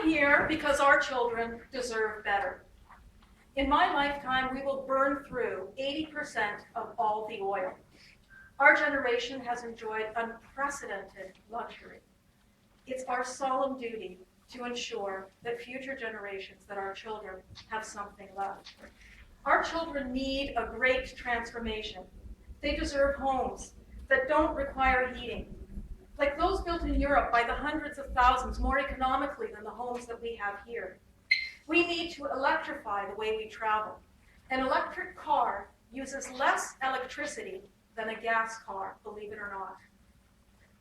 I'm here because our children deserve better. In my lifetime, we will burn through 80% of all the oil. Our generation has enjoyed unprecedented luxury. It's our solemn duty to ensure that future generations, that our children, have something left. Our children need a great transformation. They deserve homes that don't require heating, like those built in Europe by the hundreds of thousands, more economically than the homes that we have here. We need to electrify the way we travel. An electric car uses less electricity than a gas car, believe it or not.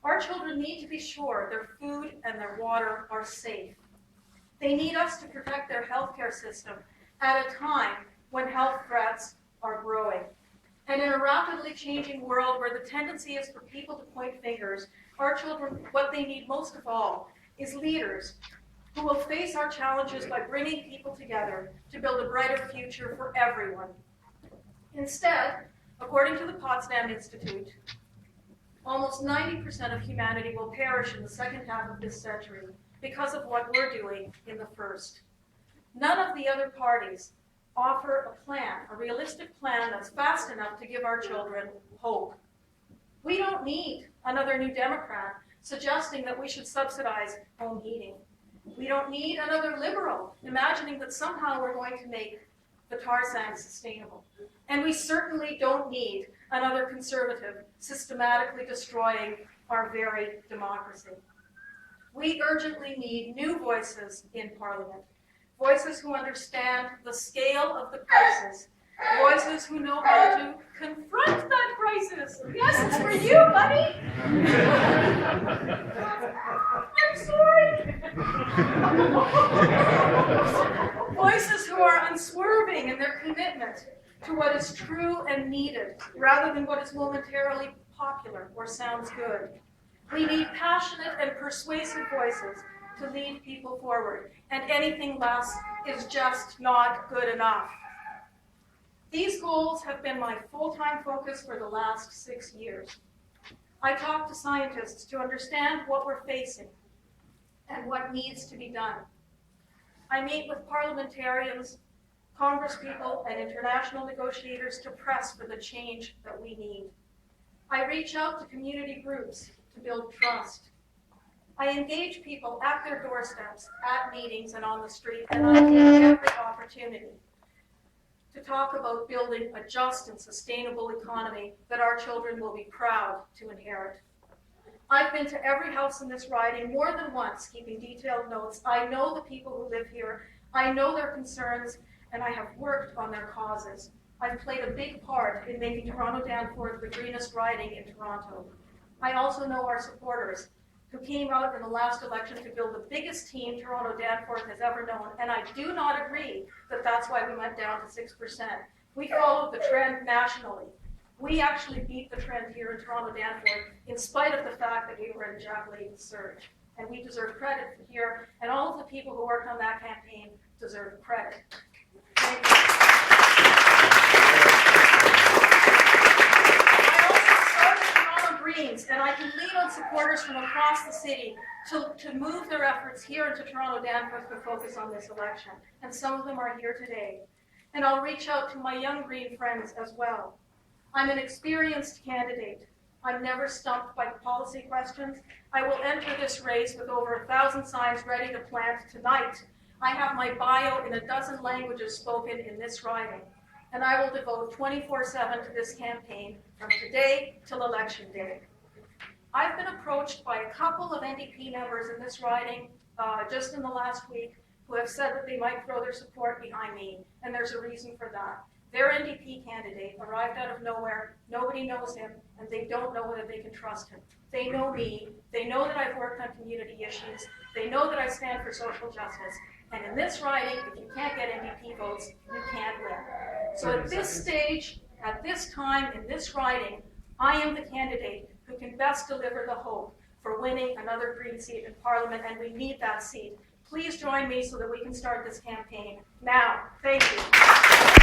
Our children need to be sure their food and their water are safe. They need us to protect their healthcare system at a time when health threats are growing. And in a rapidly changing world where the tendency is for people to point fingers, our children, what they need most of all, is leaders who will face our challenges by bringing people together to build a brighter future for everyone. Instead, according to the Potsdam Institute, almost 90% of humanity will perish in the second half of this century because of what we're doing in the first. None of the other parties offer a plan, a realistic plan that's fast enough to give our children hope. We don't need another New Democrat suggesting that we should subsidize home heating. We don't need another liberal imagining that somehow we're going to make the tar sands sustainable. And we certainly don't need another conservative systematically destroying our very democracy. We urgently need new voices in Parliament, voices who understand the scale of the crisis, voices who know how to confront that crisis. Yes, it's for you, buddy. I'm sorry. Voices who are unswerving in their commitment to what is true and needed, rather than what is momentarily popular or sounds good. We need passionate and persuasive voices to lead people forward, and anything less is just not good enough. These goals have been my full-time focus for the last 6 years. I talk to scientists to understand what we're facing and what needs to be done. I meet with parliamentarians, congresspeople, and international negotiators to press for the change that we need. I reach out to community groups to build trust. I engage people at their doorsteps, at meetings, and on the street, and I take every opportunity to talk about building a just and sustainable economy that our children will be proud to inherit. I've been to every house in this riding more than once, keeping detailed notes. I know the people who live here. I know their concerns, and I have worked on their causes. I've played a big part in making Toronto Danforth the greenest riding in Toronto. I also know our supporters, who came out in the last election to build the biggest team Toronto Danforth has ever known, and I do not agree that that's why we went down to 6%. We followed the trend nationally. We actually beat the trend here in Toronto Danforth in spite of the fact that we were in Jacqueline's surge. And we deserve credit for here, and all of the people who worked on that campaign deserve credit. Thank you. I also started Toronto Greens, and I can lean on supporters from across the city to move their efforts here into Toronto Danforth to focus on this election. And some of them are here today. And I'll reach out to my young Green friends as well. I'm an experienced candidate. I'm never stumped by policy questions. I will enter this race with over 1,000 signs ready to plant tonight. I have my bio in 12 languages spoken in this riding, and I will devote 24/7 to this campaign from today till Election Day. I've been approached by a couple of NDP members in this riding just in the last week who have said that they might throw their support behind me, and there's a reason for that. Their NDP candidate arrived out of nowhere, nobody knows him, and they don't know whether they can trust him. They know me, they know that I've worked on community issues, they know that I stand for social justice, and in this riding, if you can't get NDP votes, you can't win. So at this stage, at this time, in this riding, I am the candidate who can best deliver the hope for winning another Green seat in Parliament, and we need that seat. Please join me so that we can start this campaign now. Thank you.